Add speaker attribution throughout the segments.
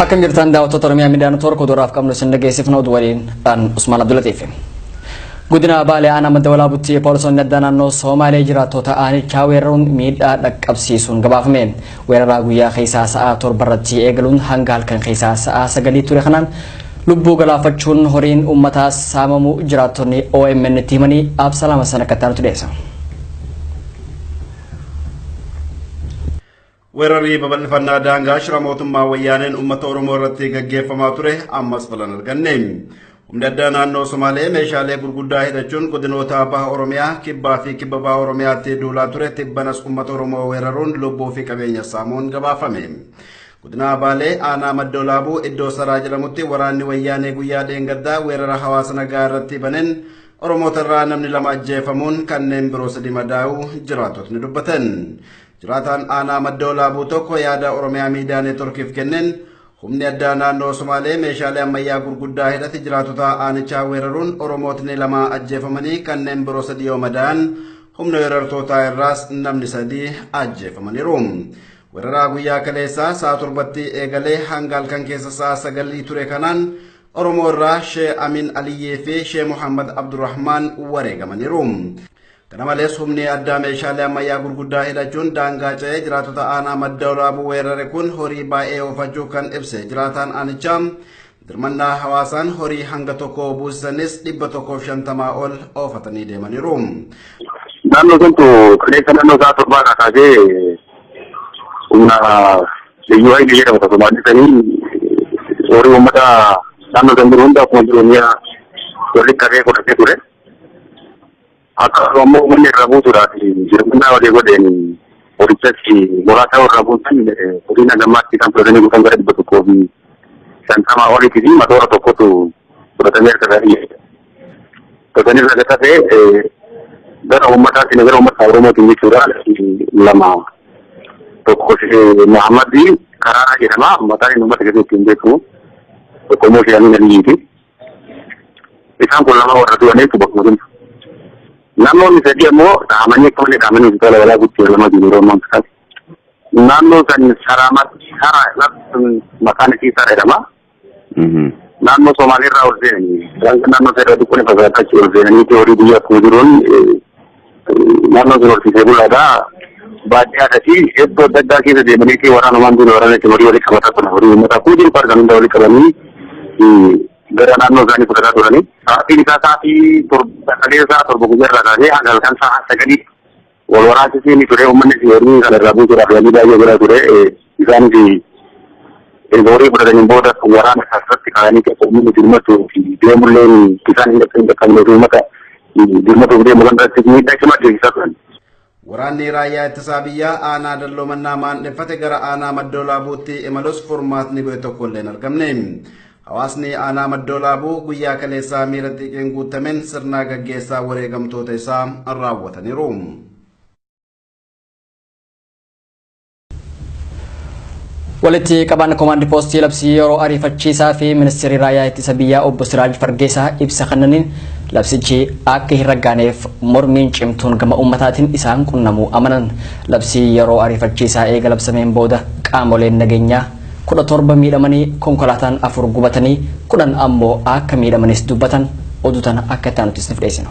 Speaker 1: Akan jirtan daawwattoota Oromiyaa Miidiyaa Neetwoork oduudhaaf qabnu isin dhageessifna oduu waliin dhaan Usmaan Abdulatif. Godina Baalee aanaa madda walaabutti poolisoonni addaa naannoo Somaalee jiraattota aanichaa weeraruun miidhaa dhaqqabsiisuun gabaafame. Weeraraa guyyaa keessaa sa'a 7 irratti eegaluun hanga halkan keessaa sa'a 9 ture kanaan lubbuu galaafachuun horiin uummataa saamamuu jiraattonni OMN himanii Absalaama sana kattaantu dhiyeessa.
Speaker 2: Weerarri babal'ifannaa daangaa shira mootummaa wayyaaneen uummata Oromoo irratti gaggeeffamaa ture ammas falan arganne. Humni addaa naannoo Somaalee meeshaalee gurguddaa hidhachuun godinoota baha Oromiyaa kibbaa fi kibba baha Oromiyaatti duulaa ture tibbanas uummata Oromoo weeraruun lubbuu fi qabeenya saamuun gabaafame. Godina Baalee aanaa madda walaabuu iddoo Saraa jedhamutti waraanni wayyaanee guyyaa dheengaddaa weerara hawaasa nagaa irratti baneen Oromoota irraa namni 2 ajjeefamuun kanneen biroo 3 madaa'uu jiraattotni dubbatan. Jiraataan aanaa madda walaabuu tokko yaada Oromiyaa Miidiyaa Neetwoorkiif kenneen humni addaa naannoo Somaalee meeshaalee ammayyaa gurguddaa hidhate jiraattota aanichaa weeraruun Oromootni 2 ajjeefamanii kanneen biroo 3 madaa'an humna weerartootaa irraas namni 3 ajjeefamaniiru. Weeraraa guyyaa kaleessaa sa'a 7tti eegalee hanga halkan keessa sa'a 9 ture kanaan Oromoo irraa Shee Amin Aliyyee fi Shee Muhammad Abdurrahmaan wareegamaniiru. Kana malees humni addaa meeshaalee ammayyaa gurguddaa hidhachuun daangaa ce'ee jiraattota aanaa madda walaabuu weerare kun horii baay'ee oofachuu kan ibse jiraataan aanichaa dirmannaa hawaasaan horii hanga tokko buusisanis 150 ol oofatanii deemaniiru.
Speaker 3: Naannoo santu kaleessa naannoo sa'a 7 kaasee humna liyyuu hayilii jedhamu tasumaaddisanii horii uummata naannoo san jiru hunda akkuma jireenya walitti qabee godhatee ture. Akka ammoo uummanni irraa buusuudhaaf jirmannaa walii godheen horichatti muraasa irraa buusan horii nagammaatti kan fudhatanii guutan gara 150 oliitii fi matoora tokkotu fudhatamee argatanii fudhatanii argatee gara uummataatti gara uummata Oromootiin jechuudha 2 tokko Mahammadi Kararaa jedhama mataan uummata keessatti hin beekamu tokko immoo Shee Amin Aliyyiiti. Isaan kun 2 warra du'aniitu bakkuma sun. Namoonni 3 ammoo dhaamanii hospitaala walaabutti lama jiru ammaa. Naannoo san Saraa maqaan isii Saraa jedhama. Naannoo Somaalee irraa ol seenanii naannoo Saraa dukkanii fagaataa ol seenanii horii biyya akkuma jiruun naannoo sun horsiisee bulaadhaa baadiyyaadhaati iddoo adda addaa keessa deemanii waraanumaan duula waraanatti horii walii qabataa turan horii uummataa kun jiru paarkaan hunda walii qabanii gara naannoo isaanii fudhataa turanii sa'aatiin isaa sa'aatii 7 guyyaa irraa kaasee hanga halkan sa'a 9 wal waraansiisanii ture uummanni horii kana irraa buusuudhaaf yaalii baay'ee godhaa ture isaanis horii fudhataniin booda waraana keessatti kaa'anii keessa uummanni dirmatu deemulleen isaan hin dhaqqabne uummata dirmatuuf deemu kan irratti miidhaa cimaa geessisaa turan.
Speaker 2: Waraanni raayyaa ittisaa biyyaa aanaa dalloo mannaa maandeffate gara aanaa madda walaabuutti imalus furmaatni bu'e tokko illee hin argamne. Hawaasni aanaa madda walaabuu guyyaa kaleessaa miira xiqqeen guutameen sirna gaggeessaa wareegamtoota isaa raawwataniiru.
Speaker 1: Walitti qabaan komaandi poostii labsii yeroo ariifachiisaa fi ministeerri raayyaa ittisa biyyaa obbo Siraaj Fargeessaa ibsa kennaniin labsichi akka hin raggaaneef mormiin cimtuun gama uummataatiin isaan qunnamuu amanan. Labsii yeroo ariifachiisaa eega labsameen booda qaamoleen nageenyaa 17 miidhamanii konkolaataan 4 gubatanii 10 ammoo akka miidhamanis dubbatan oduutan akka taanutis nifdheessina.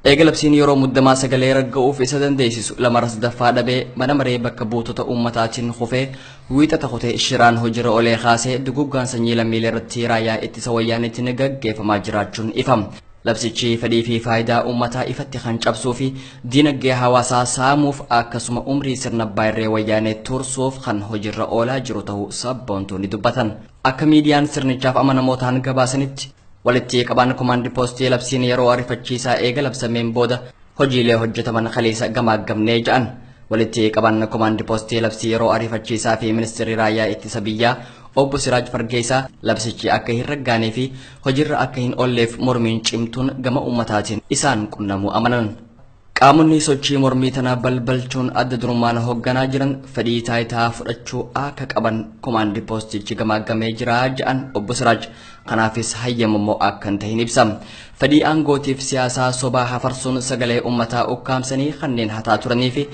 Speaker 1: Eega labsiin yeroo muddamaa sagalee ragga'uuf isa dandeessisu lamaras daffaa dhabee mana maree bakka buutota uummataatiin hufee wiixata kutee shiraan hojiirra olee kaasee duguggaan sanyii lammiilee irratti raayyaa ittisa wayyaaniitiin gaggeeffamaa jiraachuun ifama. Labsichi fedhii fi faayidaa uummataa ifatti kan cabsuu fi dinagdee hawaasaa saamuuf akkasuma umrii sirna baay'ee wayyaanee tursuuf kan hojiirra oolaa jiru ta'uu sabboontoonni dubbatan. Akka miidiyaan sirnichaaf amanamootaan gabaasanitti walitti qabaan komaandi poostii labsiin yeroo ariifachiisaa eega labsameen booda hojiilee hojjetaman kaleessa gamaagamnee jedhan. Walitti qabaan komaandi poostii labsii yeroo ariifachiisaa fi ministeerri raayyaa ittisa biyyaa obbo Siraaj Fargeessaa labsichi akka hin raggaanee fi hojiirra akka hin oolleef mormiin cimtuun gama uummataatiin isaan qunnamuu amanan. Qaamonni sochii mormii tanaa balbalchuun adda durummaan hoogganaa jiran fedhii taayitaa fudhachuu akka qaban komaandi poostichi gamaagamee jira jedhan obbo Siraaj. Kanaafis hayyamammoo akka hin tahin ibsa. Fedhii aangootiif siyaasaa sobaa hafarsuun sagalee uummataa ukkaamsanii kanneen hataa turanii fi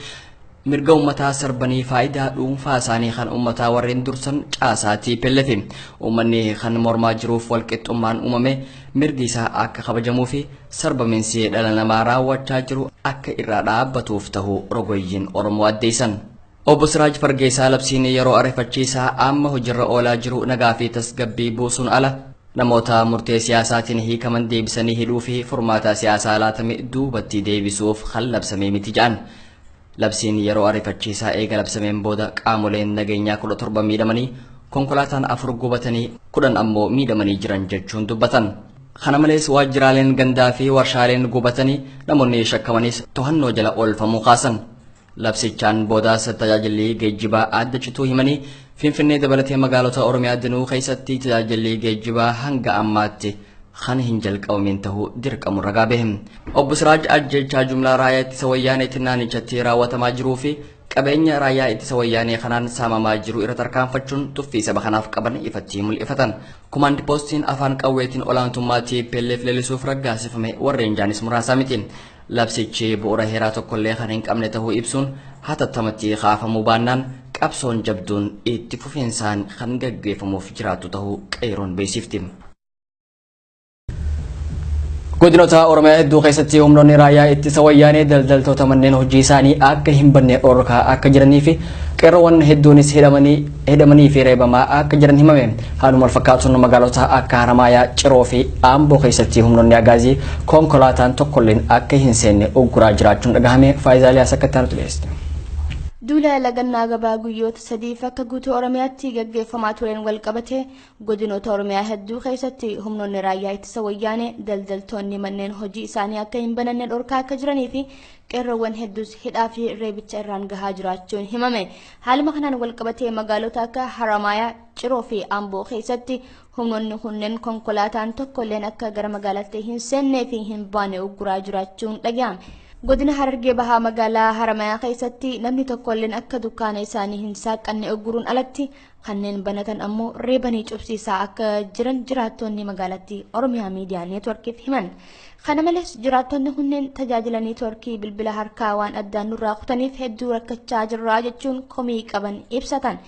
Speaker 1: mirga ummataa sarbanii faayidaa dhuunfaa isaanii kan ummataa warreen dursan caasaatii pellefi ummanni kan mormaa jiruuf walqixxummaan uumame mirgi isaa akka kabajamuu fi sarbamiinsi dhala namaa raawwachaa jiru akka irraa dhaabbatuuf ta'uu rogoyyiin Oromoo addeessan. Obbo Siraaj Fargeessaa labsiin yeroo ariifachiisaa amma hojiirra oolaa jiru nagaa fi tasgabbii buusuun ala namoota murtee siyaasaatiin hiikaman deebisanii hidhuu fi furmaata siyaasaa laatame duubatti deebisuuf kan labsame miti jedhan. Labsiin yeroo ariifachiisaa eega labsameen booda qaamoleen nageenyaa 17 miidhamanii konkolaataan 4 gubatanii 10 ammoo miidhamanii jiran jechuun dubbatan. Kana malees waajjiraaleen gandaa fi warshaaleen gubatanii namoonni shakkamanis to'annoo jala oolfamuu kaasan. Labsichaan boodaas tajaajilli geejjibaa adda cituu himanii Finfinnee dabalatee magaalota Oromiyaa danuu keessatti tajaajilli geejjibaa hanga ammaatti kan hin jalqabamin ta'uu dirqamu ragaa bahe. Obbo Siraaj ajjechaa jumlaa raayyaa ittisa wayyaanee naannichatti raawwatamaa jiruu fi qabeenya raayyaa ittisa wayyaanee kanaan saamamaa jiru irra tarkaanfachuun tuffii saba kanaaf qaban ifatti mul'ifatan. Kumaandi poostiin afaan qawweetiin olaantummaa TPLF leelisuuf raggaasifame warreen jaanis muraasaa miti. Labsichi bu'uura heeraa tokkollee kan hin qabne ta'uu ibsuun hatattamatti kaafamuu baannaan qabsoon jabduun itti fufiinsaan kan gaggeeffamuuf jiraatu ta'uu qeeroon beeksifti. Godinoota Oromiyaa hedduu keessatti humnoonni raayyaa ittisa wayyaanee daldaltoota manneen hojii isaanii akka hin banne dhorkaa akka jiranii fi qeerroowwan hedduunis hidhamanii fi reebamaa akka jiran himame. Haaluma wal fakkaatuun magaalota akka Haramaayaa, Ciroo fi Aamboo keessatti humnoonni agaazii konkolaataan tokkolleen akka hin seenne ugguraa jiraachuun dhagahame. Faayizaaliyaas akka itti dhiyeesse.
Speaker 4: Duula lagannaa gabaa guyyoota sadiif akka guutuu Oromiyaatti gaggeeffamaa tureen wal qabate godinoota Oromiyaa hedduu keessatti humnoonni raayyaa ittisa wayyaanee daldaltoonni manneen hojii isaanii akka hin bananne dhorkaa akka jiranii fi qeerroowwan hedduus hidhaa fi reebicha irraan gahaa jiraachuun himame. Haaluma kanaan wal qabatee magaalota akka Haramaayaa, Ciroo fi Aamboo keessatti humnoonni kunneen konkolaataan tokkolleen akka gara magaalaatti hin seennee fi hin baane ugguraa jiraachuun dhagahame. Godina Harargee Bahaa magaalaa Haramaayaa keessatti namni tokkolleen akka dukkaana isaanii hin saaqanne ugguruun alatti kanneen banatan ammoo reebanii cubsiisaa akka jiran jiraattonni magaalatti Oromiyaa Miidiyaa Neetworkiif himan. Kana malees jiraattonni kunneen tajaajila neetworkii bilbila harkaa waan addaan nurraa kutaniif hedduu rakkachaa jirra jechuun komii qaban ibsatan.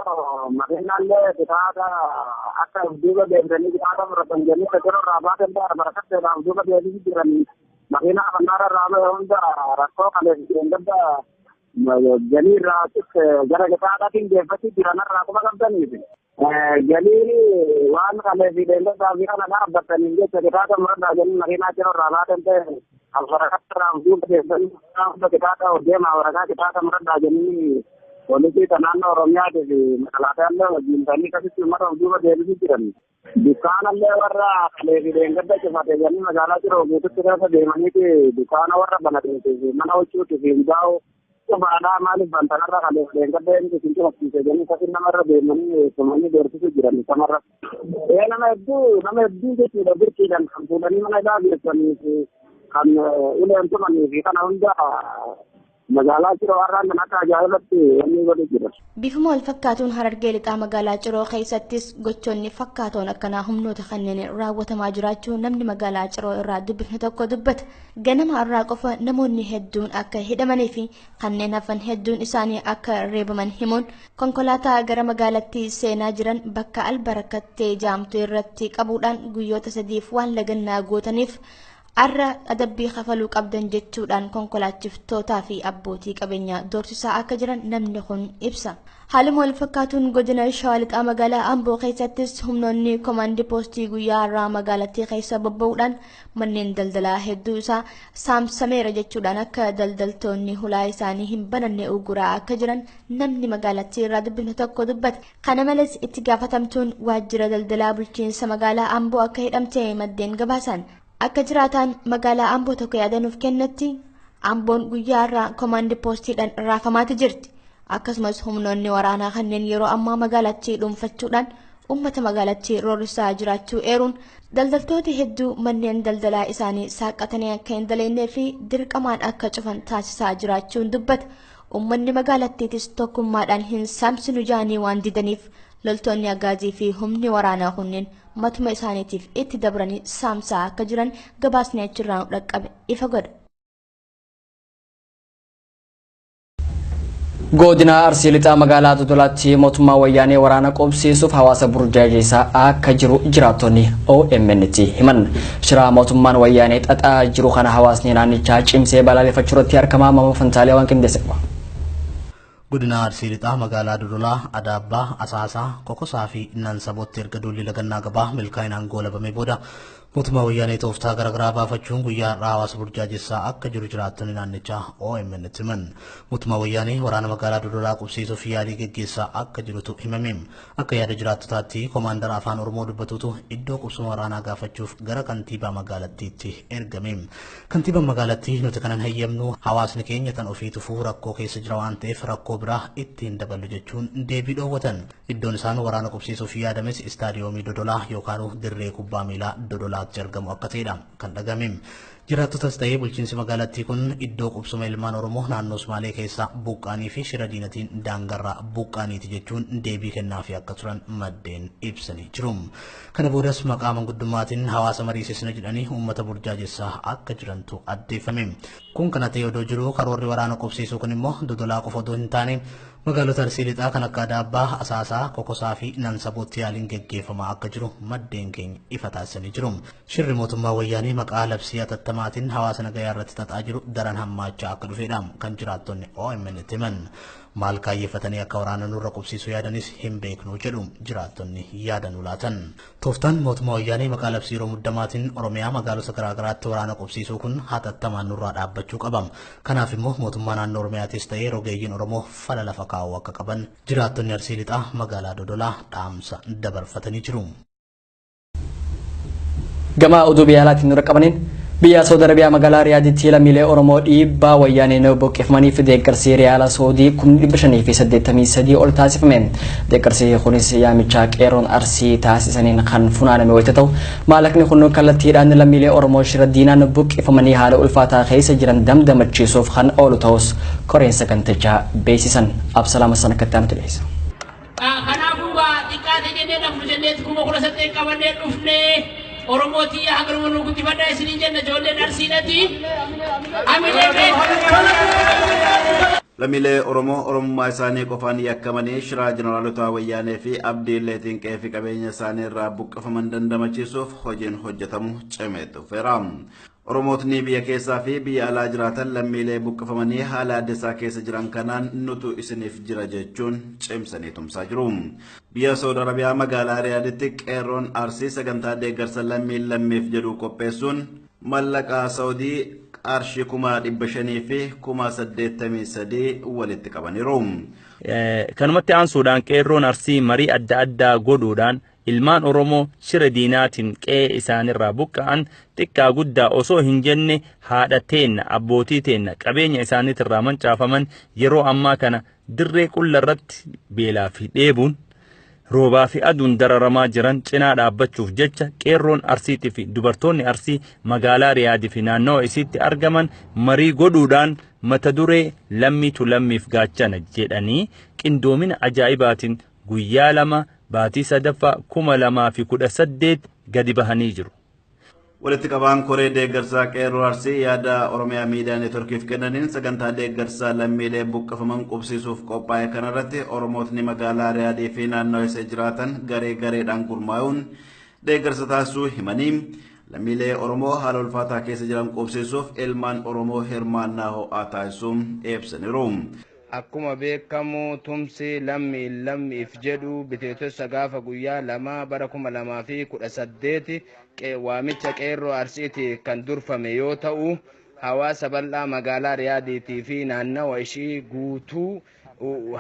Speaker 3: Makeenaallee bitaata akka duuba deemtanii bitaata muratan jennee federa irraa baatan barakatteedhaaf duuba deemanii jiranii. Makina kanarra raame hunda rakkoo kaleesseen gadda galii irraa gara gitaadhaatiin geeffachuu jiranirraa kuma qabdaniif. Galii waan kaleessiidhaan gaddaa fi kana dhaabbataniif jecha gitaata muradhaa jennee makinaa jira irraa baatan ta'e alfarakatteedhaaf duuba deemtanii hunda gitaata deemaa waragaa gitaata muradhaa jennee poolisii naannoo Oromiyaatiif makalaataan wajjin kasitti uummata duuba deebisuu jiran. Dukkaanallee warra kaleessiidhaan gadda cufate jennee magaalaa Ciroo guututti keessa deemaniiti dukkaana warra banateetiif mana huccuutiif hin baa'u cufaadhaa maaliif bantanarra kaleessiidhaan gadda inni isin cufsiise jennee kasitti namarra deemanii tumanii doorsisuu jiran samarra. Nama hedduu jechuudha birkiidhaan kan fuudhanii mana isaa geessaniif kan uleen tumanii fi kana hunda magaalaa Ciroo har'aan akka ajaa'ibatti wanni godhe jira.
Speaker 4: Bifuma wal fakkaatuun Harargee lixaa magaalaa Ciroo keessattis gochoonni fakkaatoon akkanaa humnoota kanneen raawwatamaa jiraachuu namni magaalaa Ciroo irraa dubbifne tokko dubbata. Ganama irraa qofa namoonni hedduun akka hidhamanii fi kanneen hafan hedduun isaanii akka reebaman himuun konkolaataa gara magaalatti seenaa jiran bakka albarakattee jaamtu irratti qabuudhaan guyyoota sadiif waan lagannaa gootaniif arra adabbii kafaluu qabdan jechuudhaan konkolaachiftootaa fi abbootii qabeenyaa doorsisaa akka jiran namni kun ibsa. Haaluma wal fakkaatuun godina Shawaa Lixaa magaalaa Amboo keessattis humnoonni komaandii poostii guyyaa irraa magaalattii keessa bobba'uudhaan manneen daldalaa hedduu isaa saamsameera jechuudhaan akka daldaltoonni hulaa isaanii hin bananne ugguraa akka jiran namni magaalattii irraa dubbifne tokko dubbata. Kana malees itti gaafatamtuun waajjira daldalaa bulchiinsa magaalaa Amboo akka hidhamte maddeen gabaasan. Akka jiraataan magaalaa Amboo tokko yaadanuuf kennetti Amboon guyyaa irraa komaandii poostiidhaan raafamaati jirti. Akkasumas humnoonni waraanaa kanneen yeroo ammaa magaalattii dhuunfachuudhaan uummata magaalattii roorrisaa jiraachuu eeruun daldaltooti hedduu manneen daldalaa isaanii saaqatanii akka hin daleennee fi dirqamaan akka cufan taasisaa jiraachuun dubbata. Uummanni magaalattiitis tokkummaadhaan hin saamsinu jaanii waan didaniif loltoonni agaazii fi humni waraanaa kunneen matuma isaaniitiif itti dabranii saamsaa akka jiran gabaasni achirraa dhaqqabe ifa godha.
Speaker 1: godina arsii lixaa magaalaa dodolaatti mootummaa wayyaanee waraana qobsiisuuf hawaasa burjaajeessaa akka jiru jiraattonni OMN himan. Shiraa mootummaan wayyaanee xaxaa jiru kana hawaasni naannichaa cimsee balaaleffachuu irratti argamaa mama fantaalee waan qindeesseef.
Speaker 5: Godina arsii lixaa magaalaa dodolaa Adaabaa Asaasaa Kokosaa fi Nansabootti erga duulli lagannaa gabaa milkaa'inaan goolabamee booda mootummaa wayyaanee tooftaa garaagaraa baafachuun guyyaa irraa hawaasa burjaajessaa akka jiru jiraattonni naannichaa OMN himan. Mootummaa wayyaanee waraana magaalaa dodolaa qubsiisuuf yaalii geggeessaa akka jirutu himame. Akka yaada jiraattotaatti koomaandara afaan Oromoo dubbatutu iddoo qubsuma waraanaa gaafachuuf gara kantiibaa magaalattiitti ergame. Kantiibaan magaalattii nuti kanan hayyamnu hawaasni keenya tan ofii tufuu rakkoo keessa jira waan ta'eef rakkoo biraa ittiin daballu jechuun deebii dhoowwatan. Iddoon isaan waraana qubsiisuuf yaadames istaadiyoomii dodolaa yookaan dirree kubbaa miilaa dodolaa argamu akka ta'edha kan dhagame. Jiraattotas ta'ee bulchiinsi magaalattii kun iddoo qubsuma ilmaan Oromoo naannoo Sumaalee keessaa buqqaanii fi shira diinatiin daangarraa buqqaaniiti jechuun deebii kennaafi akka turan maddeen ibsanii jiru. Kana boodas maqaa manguddummaatiin hawaasa mariisisna jedhanii uummata burjaajessaa akka jirantu addeeffame. Kun kana ta'ee odoo jiru karoorri waraana qubsiisuu kun immoo dodolaa qofa odoo hin taane magaalota arsii lixaa kan akka Adaabaa, Asaasaa, Kokosaa fi Nansabootti yaaliin geggeeffamaa akka jiru maddeen keenya ifa taasisanii jiru. Shirri mootummaa wayyaanee maqaa labsii atattamaatiin hawaasa nagayaa irratti xaxaa jiru daran hammaachaa akka dhufedha kan jiraattonni OMN himan. Maal kaayyeeffatanii akka waraana nurra qubsiisuu yaadanis hin beeknu jedhu jiraattonni yaadanuu laatan. Tooftaan mootummaa wayyaanee maqaa labsii yeroo muddamaatiin Oromiyaa magaalota garaagaraatti waraana qubsiisuu kun hatattamaan nurraa dhaabbachuu qaba. Kanaaf immoo mootummaa naannoo Oromiyaatis ta'ee rogeeyyiin Oromoo fala lafa kaa'uu akka qaban jiraattonni arsii lixaa magaalaa dodolaa dhaamsa dabarfatanii jiru.
Speaker 1: Gama oduu biyyaalaatiin nurra qabaniin biyya Saudi Arabiyaa magaalaa Riyaaditti lammiilee Oromoo dhiibbaa wayyaaneen buqqifamanii fi deeggarsi Riyaala Saudii 583 ol taasifame. Deeggarsi kunis yaamichaa qeerroon arsii taasisaniin kan funaaname wayita ta'u maallaqni kun kallattiidhaan lammiilee Oromoo shira diinaan buqqifamanii haala ulfaataa keessa jiran damdamachiisuuf kan oolu ta'us koreen sagantichaa beeksisan. Absalaama sana kattaamtu dhiyeessa.
Speaker 6: Kanaafuu xiqqaate jennee namnu jennee kuma 18 qabannee dhufnee Oromootii hagar wanu guddifadhaa isinii jenna ijoolleen arsiidhati.
Speaker 2: Lammiilee Oromoo Oromummaa isaanii qofaan yakkamanii shiraa jeneraalota wayyaanee fi abdiilleetiin qe'ee fi qabeenya isaanii irraa buqqifaman dandamachiisuuf hojiin hojjetamu cimee dhufeera. Oromootni biyya keessaa fi biyya alaa jiraatan lammiilee buqqifamanii haala adda isaa keessa jiran kanaan nutu isiniif jira jechuun cimsanii tumsaa jiru. Biyya Saudi Arabiyaa magaalaa Riyaaditti qeerroon arsii sagantaa deeggarsa lammiif jedhu qopheessuun mallaqa Saudii qarshii 500,000 fi 83,000 walitti qabaniiru.
Speaker 7: Kanumatti aansuudhaan qeerroon arsii marii adda addaa godhuudhaan ilmaan Oromoo shira diinaatiin qe'ee isaanirraa buqqa'an xiqqaa guddaa osoo hin jenne haadha teenna abbootii teenna qabeenya isaaniitirraa mancaafaman yeroo ammaa kana dirree qulla irratti beelaa fi dheebuun roobaa fi aduun dararamaa jiran cinaa dhaabbachuuf jecha qeerroon arsiitii fi dubartoonni arsii magaalaa Riyaadii fi naannoo isiitti argaman marii godhuudhaan mata duree lammiitu lammiif gaachana jedhanii qindoomina ajaa'ibaatiin guyyaa 2 baatii 2018 gadi bahanii jiru.
Speaker 2: Walitti qabaan koree deeggarsaa qeerroo arsii yaada Oromiyaa miidiyaa neetworkiif kennaniin sagantaa deeggarsaa lammiilee buqqifaman qubsiisuuf qophaa'e kanarratti Oromootni magaalaa Riyaadii fi naannoo ishee jiraatan garee gareedhaan gurmaa'uun deeggarsa taasisuu himanii lammiilee Oromoo haala ulfaataa keessa jiran qubsiisuuf ilmaan Oromoo hirmaannaa ho'aa taasisuun ibsaniiru.
Speaker 8: Akkuma beekamu tumsi lammiif jedhu biteetessa gaafa guyyaa 2 bara 2018 waamicha qeerroo arsiiti kan durfame yoo ta'u hawaasa bal'aa magaalaa Riyaadiitii fi naannawa ishii guutuu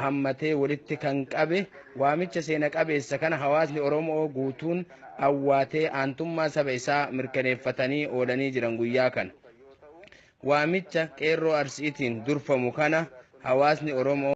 Speaker 8: hammatee walitti kan qabe waamicha seena qabeessa kana hawaasni Oromoo guutuun awwaatee aantummaa saba isaa mirkaneeffatanii oolanii jiran guyyaa kana. Waamicha qeerroo arsiitiin durfamu kana hawaasni Oromoo